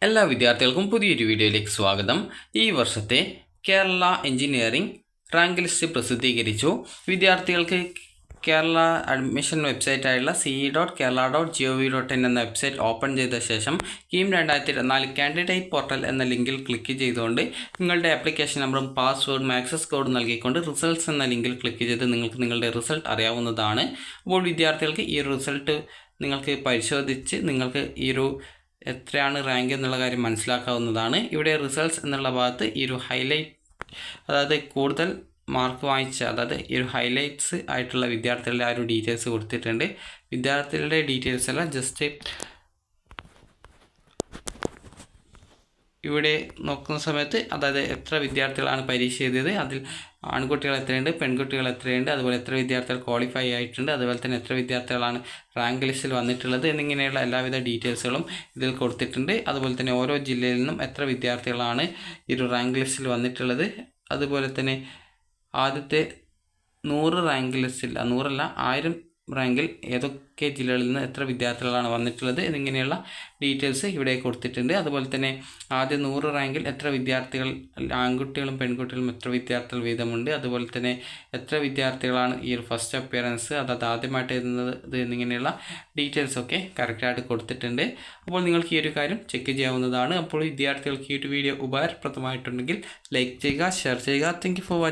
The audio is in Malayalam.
എല്ലാ വിദ്യാർത്ഥികൾക്കും പുതിയൊരു വീഡിയോയിലേക്ക് സ്വാഗതം. ഈ വർഷത്തെ കേരള എഞ്ചിനീയറിംഗ് റാങ്ക് ലിസ്റ്റ് പ്രസിദ്ധീകരിച്ചു. വിദ്യാർത്ഥികൾക്ക് കേരള അഡ്മിഷൻ വെബ്സൈറ്റായുള്ള ce.kerala.gov.in എന്ന വെബ്സൈറ്റ് ഓപ്പൺ ചെയ്ത ശേഷം കീം 2024 കാൻഡിഡേറ്റ് പോർട്ടൽ എന്ന ലിങ്കിൽ ക്ലിക്ക് ചെയ്തുകൊണ്ട് നിങ്ങളുടെ ആപ്ലിക്കേഷൻ നമ്പറും പാസ്വേഡും ആക്സസ് കോഡ് നൽകിക്കൊണ്ട് റിസൾട്ട്സ് എന്ന ലിങ്കിൽ ക്ലിക്ക് ചെയ്ത് നിങ്ങൾക്ക് നിങ്ങളുടെ റിസൾട്ട് അറിയാവുന്നതാണ്. അപ്പോൾ വിദ്യാർത്ഥികൾക്ക് ഈ റിസൾട്ട് നിങ്ങൾക്ക് പരിശോധിച്ച് നിങ്ങൾക്ക് എത്രയാണ് റാങ്ക് എന്നുള്ള കാര്യം മനസ്സിലാക്കാവുന്നതാണ്. ഇവിടെ റിസൾട്ട്സ് എന്നുള്ള ഭാഗത്ത് ഈ ഒരു ഹൈലൈറ്റ്, അതായത് കൂടുതൽ മാർക്ക് വാങ്ങിച്ച, അതായത് ഈ ഒരു ഹൈലൈറ്റ്സ് ആയിട്ടുള്ള വിദ്യാർത്ഥികളുടെ ആ ഒരു ഡീറ്റെയിൽസ് കൊടുത്തിട്ടുണ്ട്. വിദ്യാർത്ഥികളുടെ ഡീറ്റെയിൽസ് അല്ല, ജസ്റ്റ് ഇവിടെ നോക്കുന്ന സമയത്ത് അതായത് എത്ര വിദ്യാർത്ഥികളാണ് പരീക്ഷ എഴുതിയത്, അതിൽ ആൺകുട്ടികൾ എത്രയുണ്ട്, പെൺകുട്ടികൾ എത്രയുണ്ട്, അതുപോലെ എത്ര വിദ്യാർത്ഥികൾ ക്വാളിഫൈ ആയിട്ടുണ്ട്, അതുപോലെ തന്നെ എത്ര വിദ്യാർത്ഥികളാണ് റാങ്ക് ലിസ്റ്റിൽ വന്നിട്ടുള്ളത് എന്നിങ്ങനെയുള്ള എല്ലാവിധ ഡീറ്റെയിൽസുകളും ഇതിൽ കൊടുത്തിട്ടുണ്ട്. അതുപോലെ തന്നെ ഓരോ ജില്ലയിൽ നിന്നും എത്ര വിദ്യാർത്ഥികളാണ് ഈ ഒരു റാങ്ക് ലിസ്റ്റിൽ വന്നിട്ടുള്ളത്, അതുപോലെ തന്നെ ആദ്യത്തെ 100 റാങ്ക് ലിസ്റ്റിൽ, 1000 റാങ്കിൽ ഏതൊക്കെ ജില്ലകളിൽ നിന്ന് എത്ര വിദ്യാർത്ഥികളാണ് വന്നിട്ടുള്ളത് എന്നിങ്ങനെയുള്ള ഡീറ്റെയിൽസ് ഇവിടെ കൊടുത്തിട്ടുണ്ട്. അതുപോലെ തന്നെ ആദ്യ 100 റാങ്കിൽ എത്ര വിദ്യാർത്ഥികൾ, ആൺകുട്ടികളും പെൺകുട്ടികളും എത്ര വിദ്യാർത്ഥികൾ വീതമുണ്ട്, അതുപോലെ തന്നെ എത്ര വിദ്യാർത്ഥികളാണ് ഈ ഒരു ഫസ്റ്റ് അപ്പിയറൻസ്, അതായത് ആദ്യമായിട്ട് എഴുതുന്നത് എന്നിങ്ങനെയുള്ള ഡീറ്റെയിൽസൊക്കെ കറക്റ്റായിട്ട് കൊടുത്തിട്ടുണ്ട്. അപ്പോൾ നിങ്ങൾക്ക് ഈ ഒരു കാര്യം ചെക്ക് ചെയ്യാവുന്നതാണ്. അപ്പോൾ വിദ്യാർത്ഥികൾക്ക് ഈ ഒരു വീഡിയോ ഉപകാരപ്രദമായിട്ടുണ്ടെങ്കിൽ ലൈക്ക് ചെയ്യുക, ഷെയർ ചെയ്യുക. Thank you for watching.